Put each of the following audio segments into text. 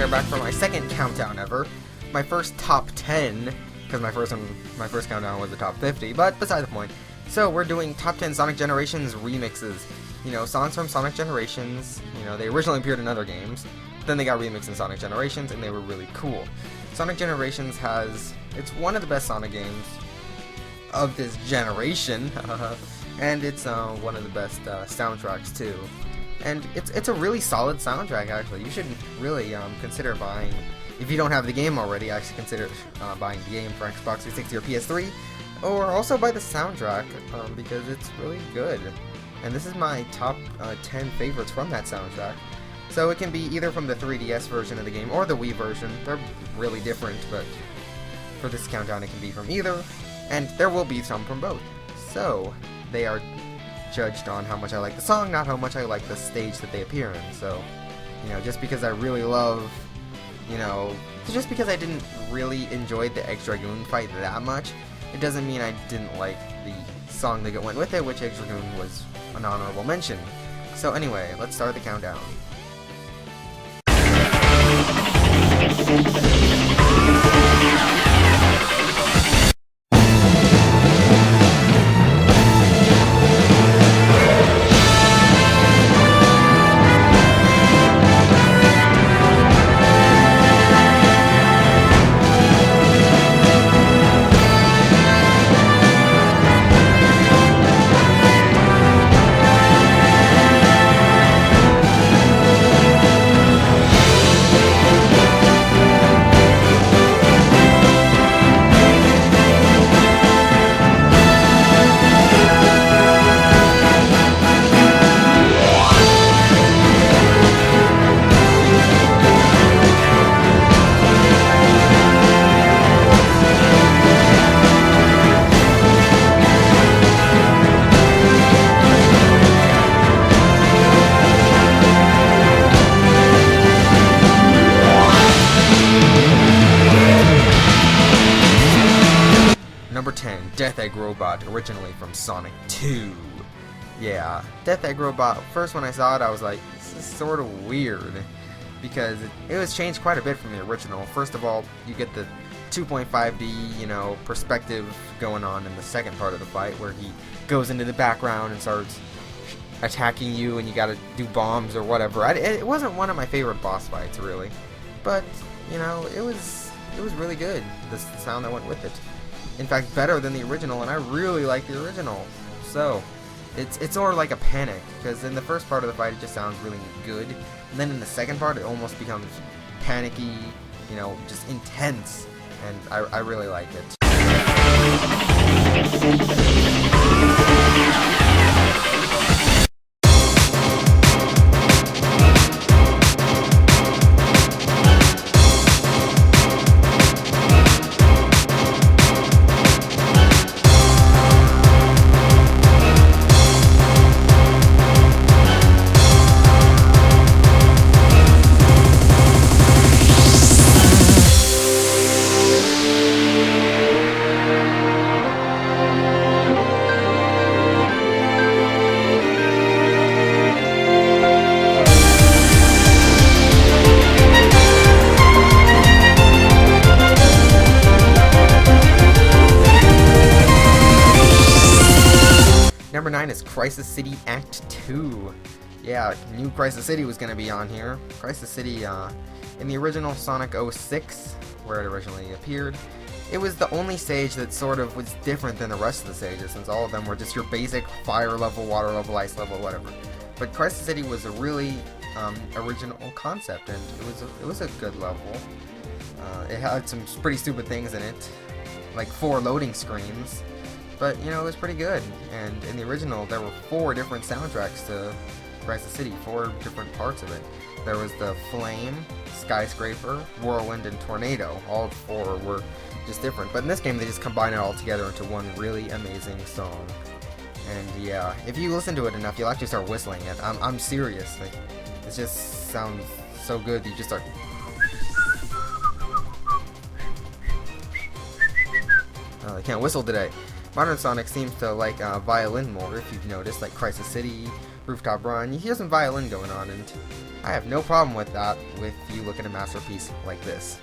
back for my second countdown ever. My first top 10, because my first countdown was the top 50, but beside the point. So we're doing top 10 Sonic Generations remixes. You know, songs from Sonic Generations, you know, they originally appeared in other games, then they got remixed in Sonic Generations, and they were really cool. Sonic Generations it's one of the best Sonic games of this generation, and it's one of the best soundtracks too. And it's a really solid soundtrack, actually. You should really consider buying, if you don't have the game already, I should consider buying the game for Xbox 360 or PS3, or also buy the soundtrack, because it's really good. And this is my top 10 favorites from that soundtrack. So it can be either from the 3DS version of the game or the Wii version. They're really different, but for this countdown it can be from either, and there will be some from both. So they are judged on how much I like the song, not how much I like the stage that they appear in. So, you know, just because I really love, you know, just because I didn't really enjoy the Egg Dragoon fight that much, it doesn't mean I didn't like the song that went with it, which Egg Dragoon was an honorable mention. So anyway, let's start the countdown. Number 10, Death Egg Robot, originally from Sonic 2. Yeah, Death Egg Robot, first when I saw it I was like, this is sort of weird, because it was changed quite a bit from the original. First of all, you get the 2.5D, you know, perspective going on in the second part of the fight, where he goes into the background and starts attacking you and you gotta do bombs or whatever. It wasn't one of my favorite boss fights, really, but, you know, it was really good, the sound that went with it. In fact, better than the original, and I really like the original. So, it's sort of like a panic, because in the first part of the fight it just sounds really good, and then in the second part it almost becomes panicky, you know, just intense, and I really like it. Number 9 is Crisis City Act 2. Yeah, new Crisis City was going to be on here. Crisis City, in the original Sonic 06, where it originally appeared, it was the only stage that sort of was different than the rest of the stages, since all of them were just your basic fire level, water level, ice level, whatever. But Crisis City was a really original concept, and it was a good level. It had some pretty stupid things in it, like 4 loading screens. But, you know, it was pretty good, and in the original, there were 4 different soundtracks to Crisis City, 4 different parts of it. There was the Flame, Skyscraper, Whirlwind, and Tornado. All 4 were just different, but in this game, they just combine it all together into one really amazing song. And yeah, if you listen to it enough, you'll actually start whistling it. I'm serious. Like, it just sounds so good that you just start... I can't whistle today. Modern Sonic seems to like violin more, if you've noticed, like Crisis City, Rooftop Run. You hear some violin going on, and I have no problem with that, with you look at a masterpiece like this.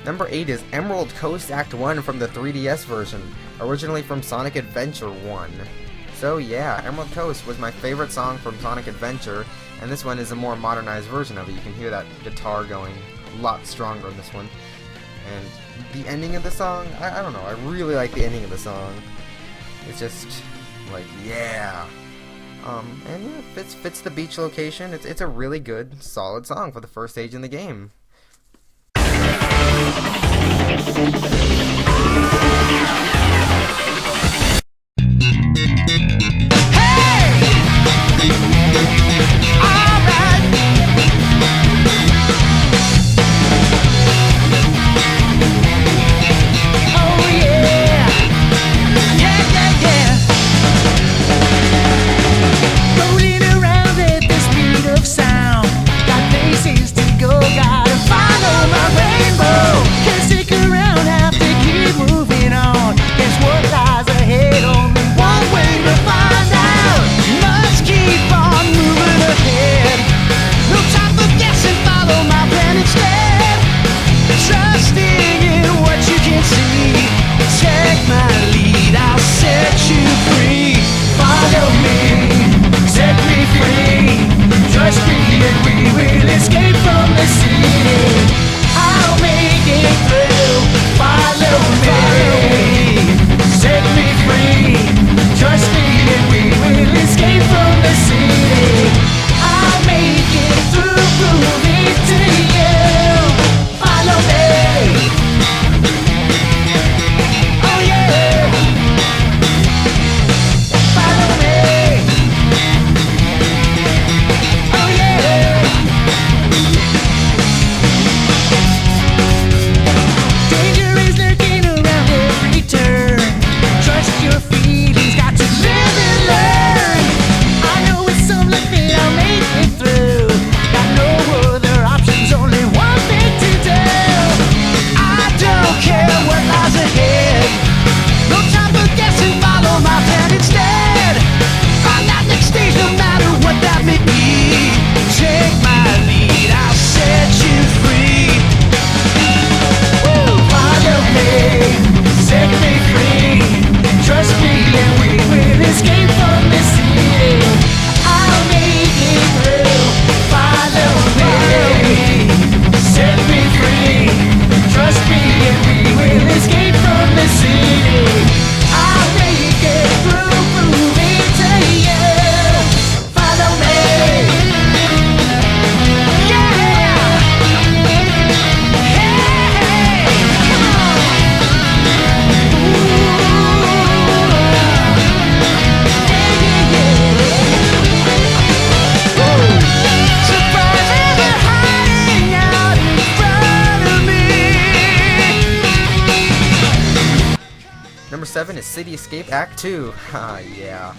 Number 8 is Emerald Coast Act 1 from the 3DS version, originally from Sonic Adventure 1. So yeah, Emerald Coast was my favorite song from Sonic Adventure, and this one is a more modernized version of it. You can hear that guitar going a lot stronger in this one. And the ending of the song, I don't know, I really like the ending of the song. It's just, like, yeah. And yeah, it fits the beach location. It's a really good, solid song for the first stage in the game. Rolling around at the speed of sound, got places to go, got 7 is City Escape Act 2. Ah, yeah.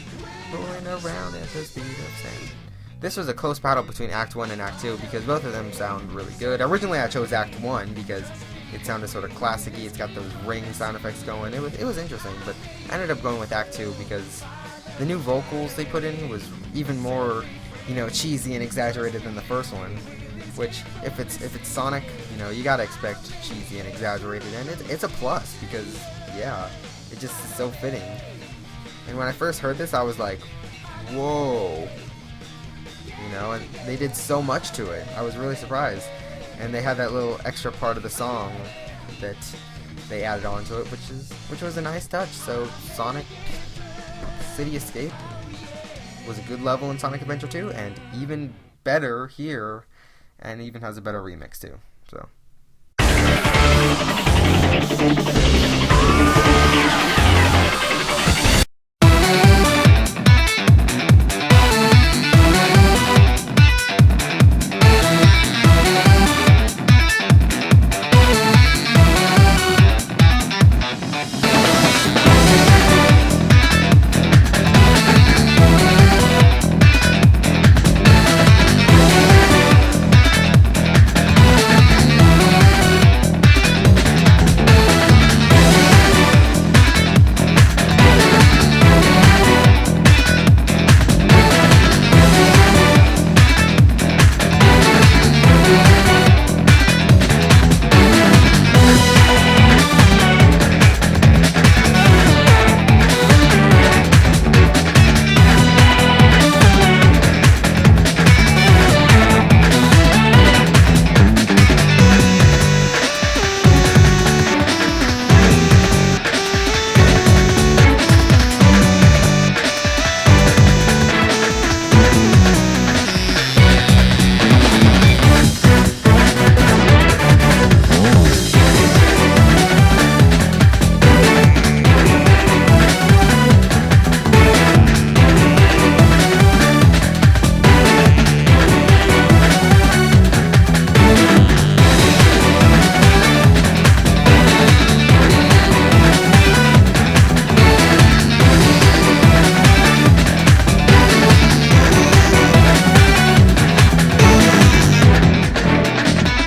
Rolling around at the speed of sound. This was a close battle between Act 1 and Act 2 because both of them sound really good. Originally I chose Act 1 because it sounded sort of classic-y. It's got those ring sound effects going. It was interesting, but I ended up going with Act 2 because the new vocals they put in was even more, you know, cheesy and exaggerated than the first one. Which, if it's Sonic, you know, you gotta expect cheesy and exaggerated, and it's a plus because, yeah, it just is so fitting. And when I first heard this, I was like, whoa, you know, and they did so much to it. I was really surprised, and they had that little extra part of the song that they added onto it, which was a nice touch. So Sonic City Escape was a good level in Sonic Adventure 2, and even better here. And even has a better remix too. So.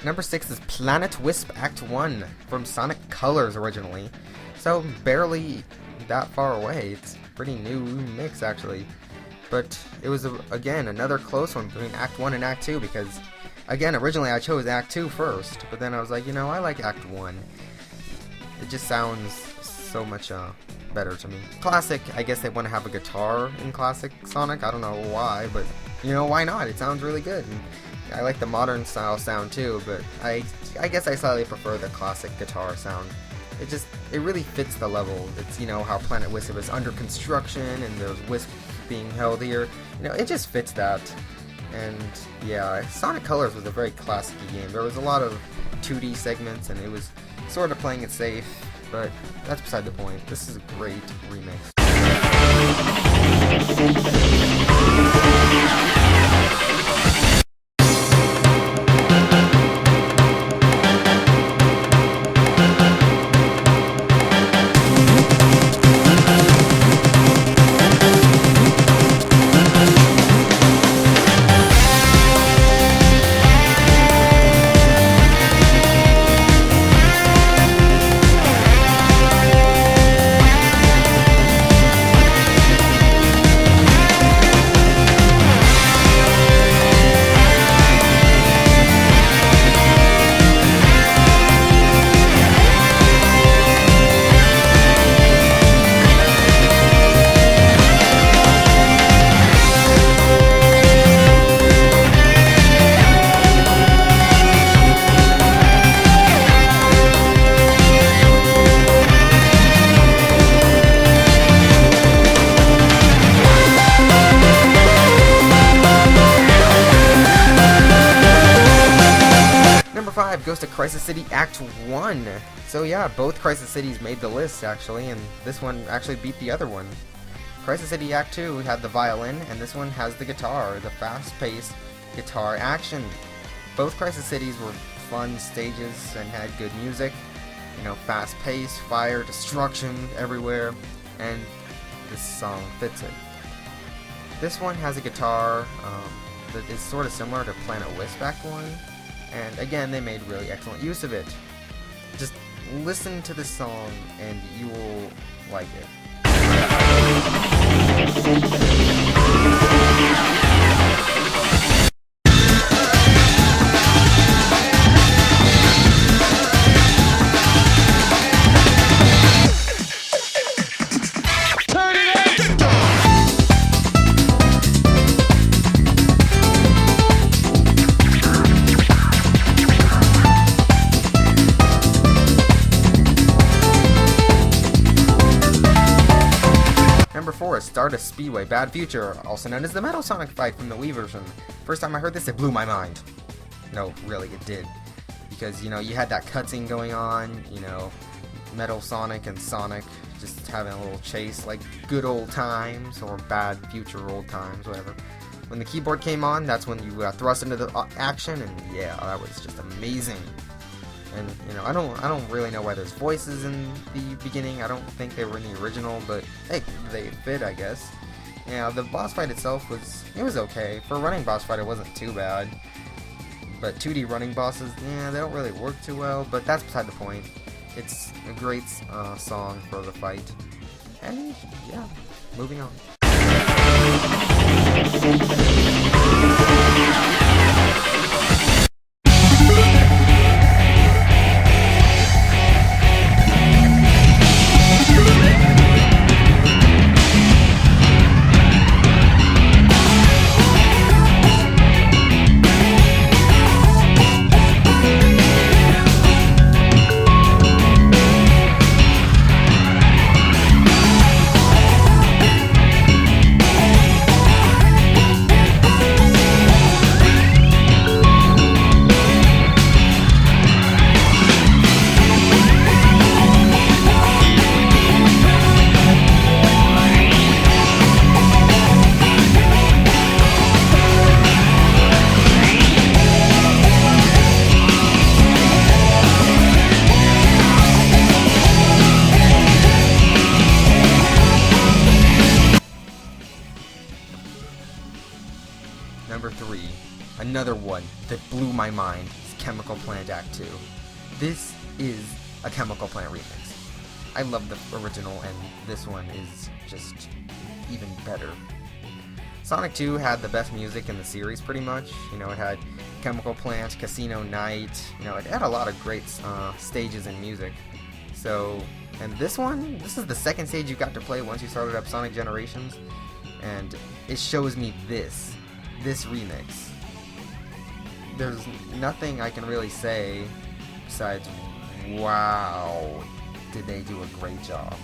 Number 6 is Planet Wisp Act 1 from Sonic Colors originally, so barely that far away. It's a pretty new mix actually, but it was again another close one between Act 1 and Act 2 because again originally I chose Act 2 first, but then I was like, you know, I like Act 1. It just sounds so much better to me. Classic, I guess they want to have a guitar in classic Sonic. I don't know why, but you know, why not? It sounds really good. And I like the modern style sound too, but I guess I slightly prefer the classic guitar sound. It really fits the level. It's, you know, how Planet Wisp is under construction and there's Wisp being held here. You know, it just fits that. And yeah, Sonic Colors was a very classic game. There was a lot of 2D segments and it was sort of playing it safe, but that's beside the point. This is a great remix. Goes to Crisis City Act 1. So yeah, both Crisis Cities made the list actually, and this one actually beat the other one. Crisis City Act 2 had the violin, and this one has the guitar, the fast-paced guitar action. Both Crisis Cities were fun stages and had good music. You know, fast pace, fire, destruction everywhere, and this song fits it. This one has a guitar that is sort of similar to Planet Wisp Act one, and again, they made really excellent use of it. Just listen to this song and you will like it. Number 4 is Stardust Speedway Bad Future, also known as the Metal Sonic fight from the Wii version. First time I heard this, it blew my mind. No, really, it did. Because, you know, you had that cutscene going on, you know, Metal Sonic and Sonic just having a little chase, like good old times, or bad future old times, whatever. When the keyboard came on, that's when you got thrust into the action, and yeah, that was just amazing. And, you know, I don't really know why there's voices in the beginning. I don't think they were in the original, but hey, they fit, I guess. Yeah, the boss fight itself was okay. For a running boss fight, it wasn't too bad. But 2D running bosses, yeah, they don't really work too well, but that's beside the point. It's a great song for the fight. And, yeah, moving on. Number 3, another one that blew my mind, is Chemical Plant Act 2. This is a Chemical Plant remix. I love the original, and this one is just even better. Sonic 2 had the best music in the series, pretty much. You know, it had Chemical Plant, Casino Night, you know, it had a lot of great stages and music. So, and this one, this is the second stage you got to play once you started up Sonic Generations, and it shows me this remix. There's nothing I can really say besides, wow, did they do a great job.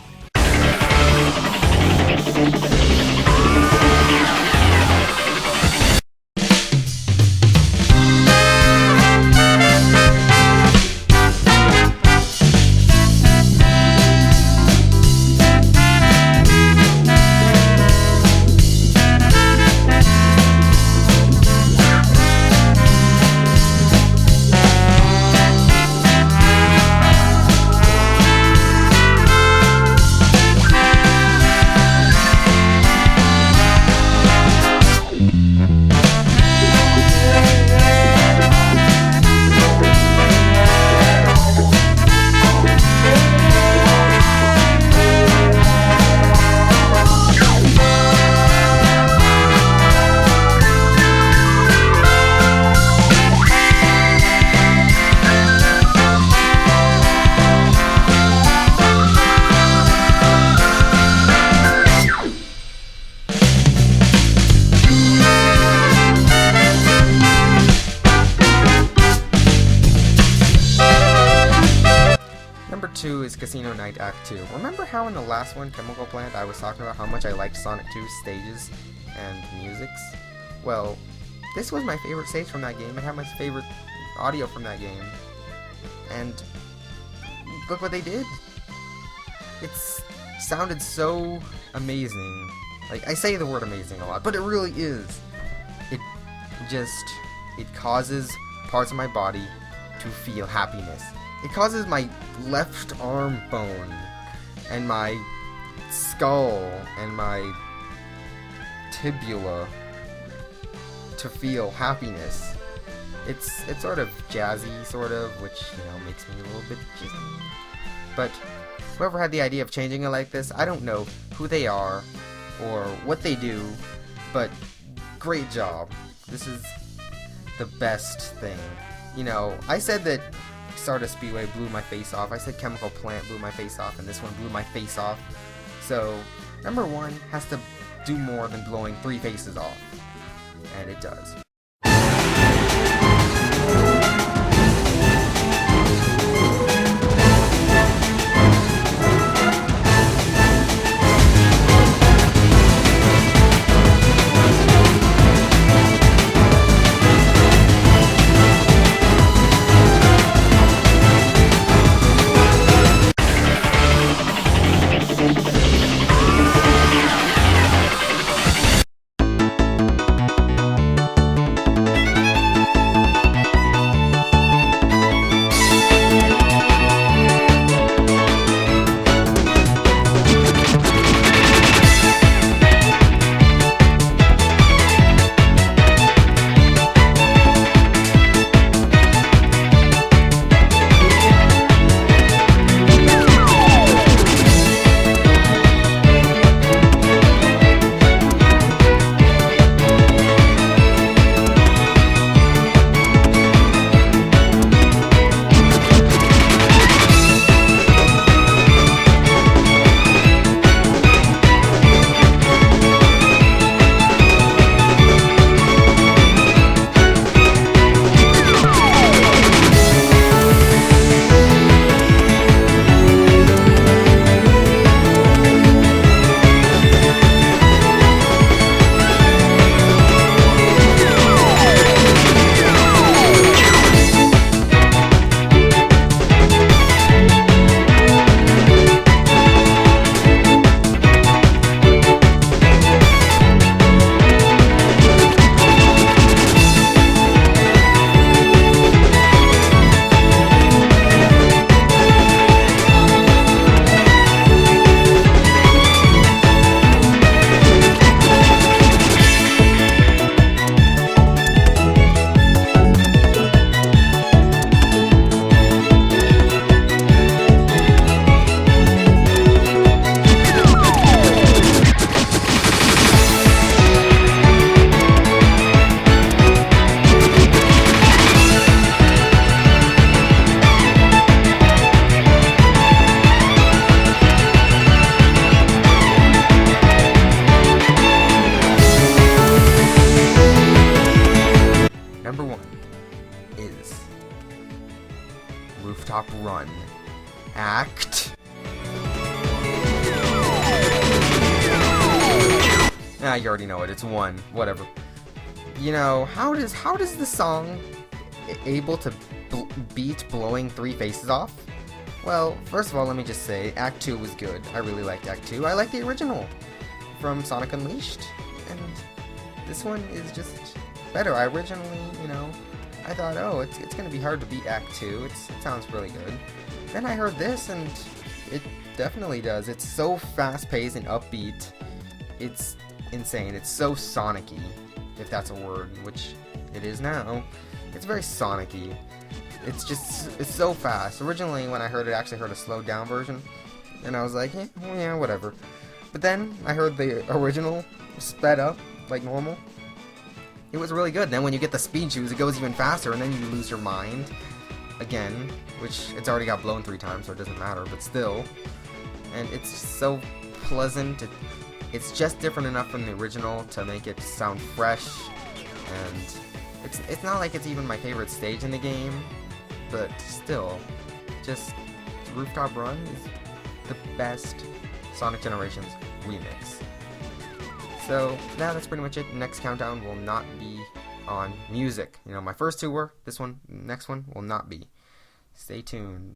Number 2 is Casino Night Act 2. Remember how in the last one, Chemical Plant, I was talking about how much I liked Sonic 2's stages and musics? Well, this was my favorite stage from that game. It had my favorite audio from that game. And look what they did. It sounded so amazing. Like, I say the word amazing a lot, but it really is. It causes parts of my body to feel happiness. it causes my left arm bone and my skull and my tibula to feel happiness. It's sort of jazzy, sort of, which, you know, makes me a little bit jizzy. But whoever had the idea of changing it like this, I don't know who they are or what they do, but great job. This is the best thing. You know, I said that Stardust Speedway blew my face off. I said Chemical Plant blew my face off, and this one blew my face off. So, number one has to do more than blowing 3 faces off. And it does. Number 1 is Rooftop Run Act. Ah, you already know it. It's 1. Whatever. You know, how does the song able to beat blowing 3 faces off? Well, first of all, let me just say, Act 2 was good. I really liked Act 2. I like the original from Sonic Unleashed, and this one is just better. I originally, you know, I thought, oh, it's gonna be hard to beat Act 2. It sounds really good. Then I heard this, and it definitely does. It's so fast-paced and upbeat. It's insane. It's so Sonic-y, if that's a word, which it is now. It's very Sonic-y. It's so fast. Originally, when I heard it, I actually heard a slowed-down version, and I was like, yeah, whatever. But then I heard the original sped up like normal. It was really good. Then when you get the speed shoes, it goes even faster, and then you lose your mind again, which it's already got blown 3 times, so it doesn't matter, but still. And it's so pleasant. It's just different enough from the original to make it sound fresh, and it's not like it's even my favorite stage in the game, but still, just Rooftop Run is the best Sonic Generations remix. So, now that's pretty much it. Next countdown will not be on music. You know, my first 2 were. This one, next one will not be. Stay tuned.